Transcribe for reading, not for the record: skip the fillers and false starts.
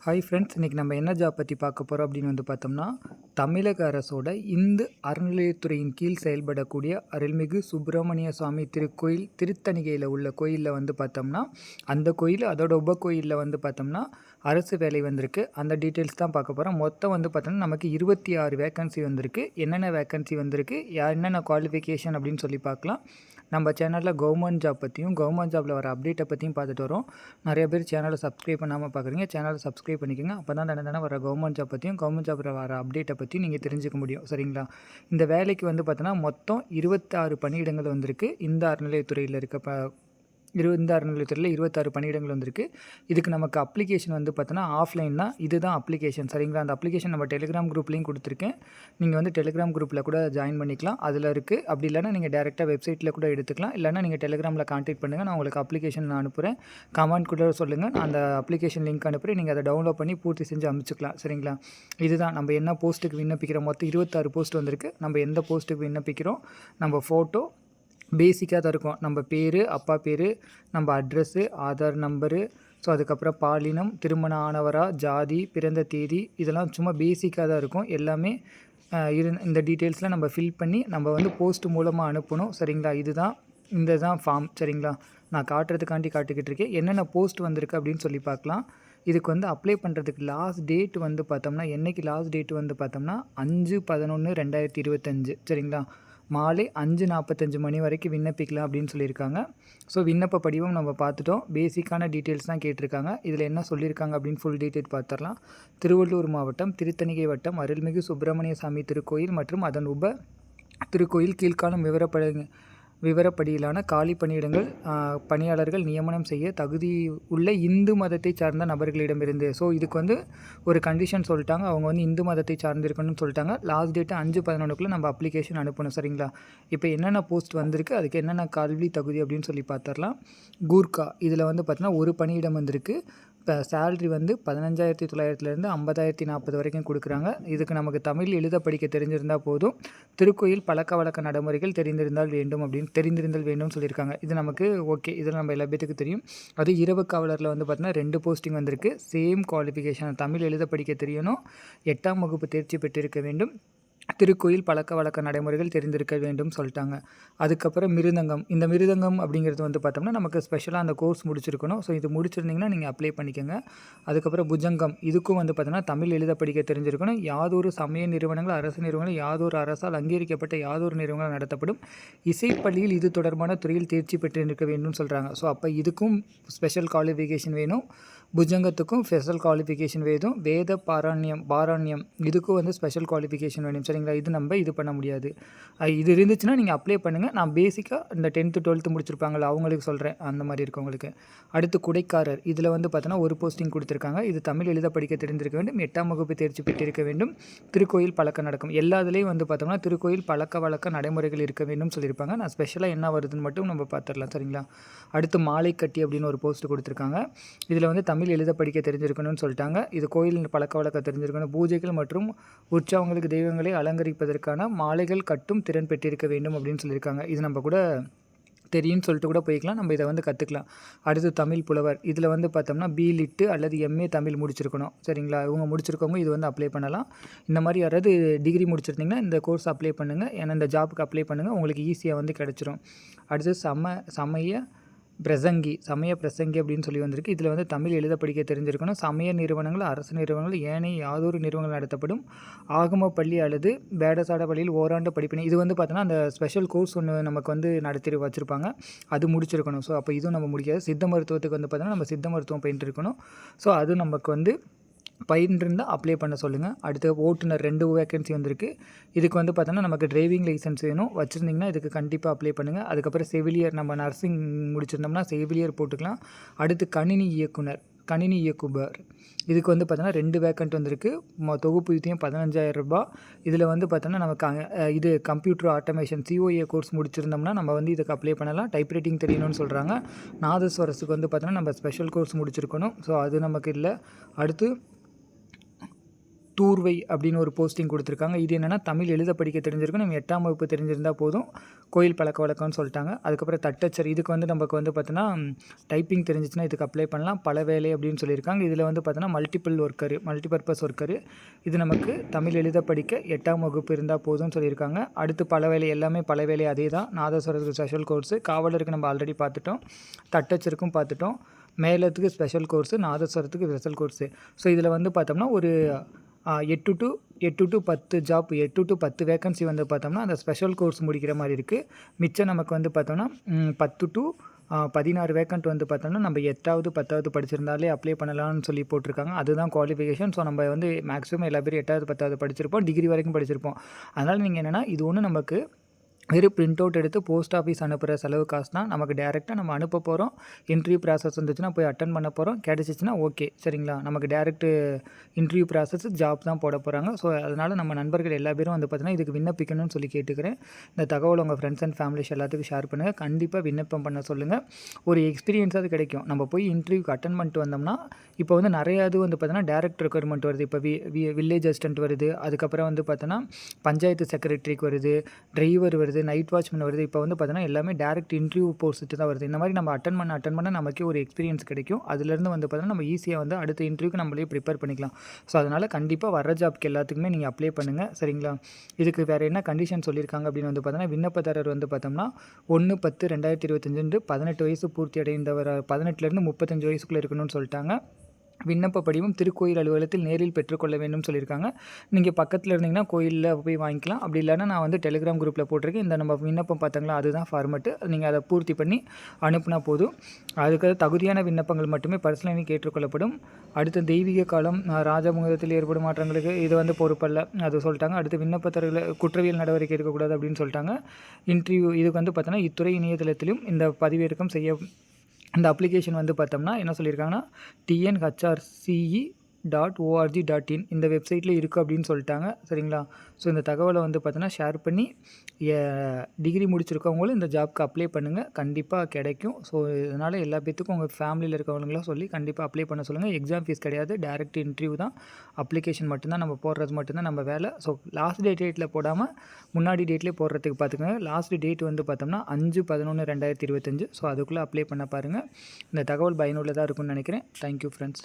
Hi friends, இன்றைக்கி நம்ம என்ன ஜாப் பற்றி பார்க்க போகிறோம் அப்படின்னு பார்த்தோம்னா, தமிழக அரசோட இந்து அறநிலையத்துறையின் கீழ் செயல்படக்கூடிய அருள்மிகு சுப்பிரமணிய சுவாமி திருக்கோயில் திருத்தணிகையில் உள்ள கோயிலில் பார்த்தோம்னா, அந்த கோயில் அதோட உபகோயிலில் பார்த்தோம்னா அரசு வேலை வந்திருக்கு. அந்த டீட்டெயில்ஸ் தான் பார்க்க போகிறோம். மொத்தம் பார்த்தோம்னா நமக்கு 26 வேக்கன்சி வந்திருக்கு. என்னென்ன வேக்கன்சி வந்திருக்கு, என்னென்ன குவாலிஃபிகேஷன் அப்படின்னு சொல்லி பார்க்கலாம். நம்ம சேனலில் கவர்மெண்ட் ஜாப் பற்றியும் கவர்மெண்ட் ஜாப்பில் வர அப்டேட்டை பற்றியும் பார்த்துட்டு வரோம். நிறைய பேர் சேனலை சப்ஸ்கிரைப் பண்ணாமல் பார்க்குறீங்க. சேனலை சப்ஸ்கிரைப் பண்ணிக்கோங்க. அப்போ தான் தினம் வர கவர்மெண்ட் ஜாப் பற்றியும் கவர்மெண்ட் ஜாப்பில் வர அப்டேட்டை பற்றியும் நீங்கள் தெரிஞ்சுக்க முடியும். சரிங்களா? இந்த வேலைக்கு பார்த்தோன்னா மொத்தம் 26 பணியிடங்கள் வந்திருக்கு. இந்த அறநிலையத்துறையில் இருக்க இந்த அறநிலையத்துறையில் 26 பணியிடங்கள் வந்திருக்கு. இதுக்கு நமக்கு அப்ளிகேஷன் பார்த்தோன்னா ஆஃப்லைன் தான். இதுதான் அப்ளிகேஷன். சரிங்களா? அந்த அப்ளிகேஷன் நம்ம டெலிகிராம் குரூப்லேயும் கொடுத்துருக்கேன். நீங்கள் டெலிகிராம் குரூப்பில் கூட ஜாயின் பண்ணிக்கலாம். அதில் இருக்குது. அப்படி இல்லைனா நீங்கள் டேரெக்டாக வெப்சைட்டில் கூட எடுத்துக்கலாம். இல்லைனா நீங்கள் டெலிகிராமில் கான்டாக்ட் பண்ணுங்கள். நான் உங்களுக்கு அப்ளிகேஷன் அனுப்புகிறேன். கமெண்ட் கூட சொல்லுங்கள். அந்த அப்ளிகேஷன் லிங்க் அனுப்புகிறேன். நீங்கள் அதை டவுன்லோட் பண்ணி பூர்த்தி செஞ்சு அனுப்பிச்சிக்கலாம். சரிங்களா? இதுதான் நம்ம என்ன போஸ்ட்டுக்கு விண்ணப்பிக்கிறோம். மொத்தம் 26 போஸ்ட் வந்திருக்கு. நம்ம எந்த போஸ்ட்டுக்கு விண்ணப்பிக்கிறோம், நம்ம ஃபோட்டோ பேசிக்காக தான் இருக்கும். நம்ம பேர், அப்பா பேர், நம்ம அட்ரஸ்ஸு, ஆதார் நம்பரு, ஸோ அதுக்கப்புறம் பாலினம், திருமணம் ஆனவரா, ஜாதி, பிறந்த தேதி, இதெல்லாம் சும்மா பேசிக்காக தான் இருக்கும். எல்லாமே இந்த டீட்டெயில்ஸ்லாம் நம்ம ஃபில் பண்ணி நம்ம போஸ்ட் மூலமாக அனுப்பணும். சரிங்களா? இந்த தான் ஃபார்ம். சரிங்களா? நான் காட்டுறதுக்காண்டி காட்டிக்கிட்டு இருக்கேன். என்னென்ன போஸ்ட் வந்திருக்கு அப்படின்னு சொல்லி பார்க்கலாம். இதுக்கு அப்ளை பண்ணுறதுக்கு லாஸ்ட் டேட் பார்த்தோம்னா, என்றைக்கு லாஸ்ட் டேட் பார்த்தோம்னா 5/11/2025. சரிங்களா? மாலை 5:45 மணி வரைக்கும் விண்ணப்பிக்கலாம் அப்படின்னு சொல்லியிருக்காங்க. ஸோ விண்ணப்ப படிவம் நம்ம பார்த்துட்டோம். பேசிக்கான டீட்டெயில்ஸ் தான் கேட்டிருக்காங்க. இதில் என்ன சொல்லியிருக்காங்க அப்படின்னு ஃபுல் டீட்டெயில் பார்த்துடலாம். திருவள்ளூர் மாவட்டம் திருத்தணிகை வட்டம் அருள்மிகு சுப்பிரமணிய சாமி திருக்கோயில் மற்றும் அதன் உப திருக்கோயில் கீழ்காணும் விவரப்படியிலான காலி பணியிடங்கள் பணியாளர்கள் நியமனம் செய்ய தகுதி உள்ள இந்து மதத்தை சார்ந்த நபர்களிடமிருந்து. ஸோ இதுக்கு ஒரு கண்டிஷன் சொல்லிட்டாங்க. அவங்க இந்து மதத்தை சார்ந்திருக்கணும்னு சொல்லிட்டாங்க. லாஸ்ட் டேட்டு 5/11 நம்ம அப்ளிகேஷன் அனுப்பணும். சரிங்களா? இப்போ என்னென்ன போஸ்ட் வந்திருக்கு, அதுக்கு என்னென்ன கல்வி தகுதி அப்படின்னு சொல்லி பார்த்துடலாம். கூர்க்கா இதில் பார்த்தீங்கன்னா ஒரு பணியிடம் வந்திருக்கு. இப்போ சேல்ரி 15,900 50,040 வரைக்கும் கொடுக்குறாங்க. இதுக்கு நமக்கு தமிழ் எழுத படிக்க தெரிஞ்சிருந்தால் போதும். திருக்கோயில் பழக்க வழக்க நடைமுறைகள் தெரிந்திருந்தால் வேண்டும் சொல்லியிருக்காங்க. இது நமக்கு ஓகே. இதில் நம்ம எல்லா பேத்துக்கு தெரியும். அது இரவு காவலரில் பார்த்தீங்கன்னா 2 போஸ்டிங் வந்திருக்கு. சேம் குவாலிஃபிகேஷன், தமிழ் எழுத படிக்க தெரியணும், 8ஆம் வகுப்பு தேர்ச்சி பெற்றிருக்க வேண்டும், திருக்கோயில் பழக்க வழக்க நடைமுறைகள் தெரிந்திருக்க வேண்டும் சொல்லிட்டாங்க. அதுக்கப்புறம் மிருதங்கம். இந்த மிருதங்கம் அப்படிங்கிறது பார்த்தோம்னா நமக்கு ஸ்பெஷலாக அந்த கோர்ஸ் முடிச்சிருக்கணும். ஸோ இது முடிச்சிருந்தீங்கன்னா நீங்கள் அப்ளை பண்ணிக்கோங்க. அதுக்கப்புறம் புஜங்கம். இதுக்கும் பார்த்தோம்னா தமிழ் எழுத படிக்க தெரிஞ்சிருக்கணும். யாதொரு சமய நிறுவனங்கள், அரசு நிறுவனங்கள், யாதொரு அரசால் அங்கீகரிக்கப்பட்ட யாதொரு நிறுவனங்கள் நடத்தப்படும் இசைப்பள்ளியில் இது தொடர்பான துறையில் தேர்ச்சி பெற்றிருக்க வேண்டும் சொல்கிறாங்க. ஸோ அப்போ இதுக்கும் ஸ்பெஷல் குவாலிஃபிகேஷன் வேணும். புஜங்கத்துக்கும் ஸ்பெஷல் குவாலிஃபிகேஷன் வேணும். வேத பாராண்யம் இதுக்கும் ஸ்பெஷல் குவாலிஃபிகேஷன் வேணும். சரிங்களா? இது நம்ம இது பண்ண முடியாது. இது இருந்துச்சுன்னா நீங்கள் அப்ளை பண்ணுங்கள். நான் பேசிக்காக இந்த 10th 12th முடிச்சிருப்பாங்களா அவங்களுக்கு சொல்கிறேன், அந்த மாதிரி இருக்கவங்களுக்கு. அடுத்து குடைக்காரர். இதில் பார்த்தோன்னா ஒரு போஸ்டிங் கொடுத்துருக்காங்க. இது தமிழ் எழுத படிக்க தெரிந்திருக்க வேண்டும், 8ஆம் வகுப்பு தேர்ச்சி பெற்றிருக்க வேண்டும், திருக்கோயில் பழக்க நடக்கும். எல்லாத்துலேயும் பார்த்தோம்னா திருக்கோயில் பழக்க வழக்க நடைமுறைகள் இருக்க வேண்டும் சொல்லியிருப்பாங்க. நான் ஸ்பெஷலாக என்ன வருதுன்னு மட்டும் நம்ம பார்த்துடலாம். சரிங்களா? அடுத்து மாலை கட்டி அப்படின்னு ஒரு போஸ்ட் கொடுத்துருக்காங்க. இதில் தமிழ் எழுத படிக்க தெரிஞ்சிருக்கணும்னு சொல்லிட்டாங்க. இது கோயில் பழக்க வழக்க தெரிஞ்சிருக்கணும். பூஜைகள் மற்றும் உற்சவங்களுக்கு தெய்வங்களை அலங்கரிப்பதற்கான மாலைகள் கட்டும் திறன் பெற்றிருக்க வேண்டும் அப்படின்னு சொல்லியிருக்காங்க. இது நம்ம கூட தெரியும்னு சொல்லிட்டு கூட போய்க்கலாம். நம்ம இதை கற்றுக்கலாம். அடுத்து தமிழ் புலவர். இதில் பார்த்தோம்னா பிலிட்டு அல்லது எம்ஏ தமிழ் முடிச்சிருக்கணும். சரிங்களா? இவங்க முடிச்சிருக்கவங்க இது அப்ளை பண்ணலாம். இந்த மாதிரி யாராவது டிகிரி முடிச்சிருந்தீங்கன்னா இந்த கோர்ஸ் அப்ளை பண்ணுங்கள். ஏன்னா இந்த ஜாப்புக்கு அப்ளை பண்ணுங்கள், உங்களுக்கு ஈஸியாக கிடச்சிரும். அடுத்து சமய பிரசங்கி அப்படின்னு சொல்லி வந்திருக்கு. இதில் தமிழ் எழுத படிக்க தெரிஞ்சிருக்கணும். சமய நிறுவனங்கள், அரசு நிறுவனங்கள், ஏனைய யாதொரு நிறுவனங்கள் நடத்தப்படும் ஆகம பள்ளி அல்லது பேடசாட பள்ளியில் ஓராண்டு படிப்பினை. இது பார்த்தோன்னா அந்த ஸ்பெஷல் கோர்ஸ் ஒன்று நமக்கு நடத்தி வச்சுருப்பாங்க. அது முடிச்சிருக்கணும். ஸோ அப்போ இதுவும் நம்ம முடிக்காது. சித்த மருத்துவத்துக்கு பார்த்தோன்னா நம்ம சித்த மருத்துவம் பயின்று இருக்கணும். ஸோ அது நமக்கு பயின்றிருந்தால் அப்ளை பண்ண சொல்லுங்கள். அடுத்து ஓட்டுநர் 2 வேக்கன்சி வந்திருக்கு. இதுக்கு பார்த்தோன்னா நமக்கு டிரைவிங் லைசன்ஸ் வேணும். வச்சுருந்திங்கன்னா இதுக்கு கண்டிப்பாக அப்ளை பண்ணுங்கள். அதுக்கப்புறம் செவிலியர், நம்ம நர்சிங் முடிச்சிருந்தோம்னா செவிலியர் போட்டுக்கலாம். அடுத்து கணினி இயக்குபர். இதுக்கு பார்த்தோன்னா 2 வேக்கன்ட் வந்திருக்கு. தொகுப்பு ஊதியம் 15,000 ரூபாய். இதில் பார்த்தோன்னா நமக்கு இது கம்ப்யூட்டர் ஆட்டோமேஷன் COA கோர்ஸ் முடிச்சிருந்தோம்னா நம்ம இதுக்கு அப்ளை பண்ணலாம். டைப் ரைட்டிங் தெரியணும்னு சொல்கிறாங்க. நாதஸ்வரஸுக்கு பார்த்தோன்னா நம்ம ஸ்பெஷல் கோர்ஸ் முடிச்சிருக்கணும். ஸோ அது நமக்கு இல்லை. அடுத்து தூர்வை அப்படின்னு ஒரு போஸ்டிங் கொடுத்துருக்காங்க. இது என்னென்னா தமிழ் எழுத படிக்க தெரிஞ்சிருக்கும், நம்ம 8ஆம் வகுப்பு தெரிஞ்சிருந்தால் போதும், கோயில் பழக்க வழக்கம்னு சொல்லிட்டாங்க. அதுக்கப்புறம் தட்டச்சர், இதுக்கு வந்து நமக்கு வந்து பார்த்தோன்னா டைப்பிங் தெரிஞ்சிச்சுன்னா இதுக்கு அப்ளை பண்ணலாம். பல வேலை அப்படின்னு சொல்லியிருக்காங்க. இதில் வந்து பார்த்தோன்னா மல்டிபர்பஸ் ஒர்க்கரு, இது நமக்கு தமிழ் எழுத படிக்க 8ஆம் வகுப்பு இருந்தால் போதும்னு சொல்லியிருக்காங்க. அடுத்து பல வேலை, எல்லாமே பல வேலை அதே தான். நாதஸ்வரத்துக்கு ஸ்பெஷல் கோர்ஸு, காவலருக்கு நம்ம ஆல்ரெடி பார்த்துட்டோம், தட்டச்சருக்கும் பார்த்துட்டோம், மேளத்துக்கு ஸ்பெஷல் கோர்ஸு, நாதஸ்வரத்துக்கு ஸ்பெஷல் கோர்ஸு. ஸோ இதில் வந்து பார்த்தோம்னா ஒரு 8 to 10 ஜாப், 8 to 10 வேக்கன்சி வந்து பார்த்தோம்னா அந்த ஸ்பெஷல் கோர்ஸ் முடிக்கிற மாதிரி இருக்குது. மிச்சம் நமக்கு வந்து பார்த்தோம்னா 10 to 16 வேக்கண்ட் வந்து பார்த்தோம்னா நம்ம 8வது 10வது படிச்சிருந்தாலே அப்ளை பண்ணலாம்னு சொல்லி போட்டிருக்காங்க. அதுதான் குவாலிஃபிகேஷன். ஸோ நம்ம வந்து மேக்ஸிமம் எல்லா பேரும் 8வது 10வது படிச்சிருப்போம், டிகிரி வரைக்கும் படிச்சிருப்போம். அதனால் நீங்கள் என்னென்னா இது ஒன்று நமக்கு வெறும் பிரிண்ட் அவுட் எடுத்து போஸ்ட் ஆஃபீஸ் அனுப்புகிற செலவு காசு தான். நமக்கு டேரெக்டாக நம்ம அனுப்ப போகிறோம். இன்டர்வியூ ப்ராசஸ் வந்துச்சுன்னா போய் அட்டன் பண்ண போகிறோம். கிடச்சிச்சின்னா ஓகே, சரிங்களா. நமக்கு டேரெக்ட் இன்டர்வியூ ப்ராசஸ் ஜாப் தான் போட போகிறாங்க. ஸோ அதனால் நம்ம நண்பர்கள் எல்லா பேரும் வந்து பார்த்தீங்கன்னா இதுக்கு விண்ணப்பிக்கணும்னு சொல்லி கேட்டுக்கிறேன். இந்த தகவல் உங்கள் ஃப்ரெண்ட்ஸ் அண்ட் ஃபேமிலிஸ் எல்லாத்துக்கும் ஷேர் பண்ணுங்கள். கண்டிப்பாக விண்ணப்பம் பண்ண சொல்லுங்கள். ஒரு எக்ஸ்பீரியன்ஸாவது கிடைக்கும். நம்ம போய் இன்டர்வியூக்கு அட்டன் பண்ணிட்டு வந்தோம்னா இப்போ வந்து நிறையா இது வந்து பார்த்தீங்கன்னா டேரெக்ட் ரெக்யர்மெண்ட் வருது. இப்போ வில்லேஜ் அசிஸ்டன்ட் வருது, அதுக்கப்புறம் வந்து பார்த்தோன்னா பஞ்சாயத்து செக்ரட்டரிக்கு வருது, டிரைவர் வருது, நைட் வாட்ச்மேன் வருது. இப்போ வந்து பார்த்தோன்னா எல்லாமே டேரெக்ட் இன்டர்வியூ போஸ்ட்டு தான் வருது. இந்த மாதிரி நம்ம அட்டன் பண்ண நமக்கே ஒரு எக்ஸ்பீரியன்ஸ் கிடைக்கும். அதுலேருந்து வந்து பார்த்தோன்னா நம்ம ஈஸியாக வந்து அடுத்த இன்டர்வியூக்கு நம்மளே ப்ரிப்பேர் பண்ணிக்கலாம். ஸோ அதனால் கண்டிப்பாக வர ஜாப்க்கு எல்லாத்துக்குமே நீங்கள் அப்ளை பண்ணுங்கள், சரிங்களா. இதுக்கு வேறு என்ன கண்டிஷன் சொல்லியிருக்காங்க அப்படின்னு வந்து பார்த்தோன்னா விண்ணப்பதாரர் வந்து பார்த்தோம்னா 1/10/2025 18 வயசு பூர்த்தி அடைந்தவர், 18லேருந்து 35 வயசுக்குள்ளே இருக்கணும்னு சொல்லிட்டாங்க. விண்ணப்ப படிவம் திருக்கோயில் அலுவலகத்தில் நேரில் பெற்றுக்கொள்ள வேண்டும் சொல்லியிருக்காங்க. நீங்கள் பக்கத்தில் இருந்தீங்கன்னா கோயிலில் போய் வாங்கிக்கலாம். அப்படி இல்லைன்னா நான் வந்து டெலிகிராம் குரூப்பில் போட்டிருக்கேன். இந்த நம்ம விண்ணப்பம் பார்த்தாங்களா, அதுதான் ஃபார்மெட்டு. நீங்கள் அதை பூர்த்தி பண்ணி அனுப்புனா போதும். அதுக்கு தகுதியான விண்ணப்பங்கள் மட்டுமே பரிசீலனை கேட்டுக்கொள்ளப்படும். அடுத்த தெய்வீக காலம், ராஜமுகத்தில் ஏற்படும் மாற்றங்களுக்கு இது வந்து பொறுப்பல்ல, அது சொல்லிட்டாங்க. அடுத்து விண்ணப்பத்தர்களை குற்றவியல் நடவடிக்கை எடுக்கக்கூடாது அப்படின்னு சொல்லிட்டாங்க. இன்டர்வியூ இதுக்கு வந்து பார்த்தோன்னா இத்துறை இணையதளத்திலும் இந்த பதிவிறக்கம் செய்ய இந்த அப்ளிகேஷன் வந்து பார்த்தோம்னா என்ன சொல்லியிருக்காங்கன்னா tnhrce.org.in இந்த வெப்சைட்டில் இருக்குது அப்படின்னு சொல்லிட்டாங்க, சரிங்களா. ஸோ இந்த தகவலை வந்து பார்த்தோன்னா ஷேர் பண்ணி டிகிரி முடிச்சிருக்கவங்களும் இந்த ஜாப்க்கு அப்ளை பண்ணுங்கள், கண்டிப்பாக கிடைக்கும். ஸோ இதனால் எல்லா பேத்துக்கும் உங்கள் ஃபேமிலியில் இருக்கவங்களாம் சொல்லி கண்டிப்பாக அப்ளை பண்ண சொல்லுங்கள். எக்ஸாம் ஃபீஸ் கிடையாது, டேரெக்ட் இன்டர்வியூ தான். அப்ளிகேஷன் மட்டும்தான் நம்ம போடுறது மட்டும்தான் நம்ம வேலை. ஸோ லாஸ்ட் டேட்டில் போடாமல் முன்னாடி டேட்லேயே போடுறதுக்கு பார்த்துக்கோங்க. லாஸ்ட் டேட் வந்து பார்த்தோம்னா 5/11/2025. ஸோ அதுக்குள்ளே அப்ளை பண்ண பாருங்கள். இந்த தகவல் பயனுள்ளதாக இருக்கும்னு நினைக்கிறேன். Thank you friends.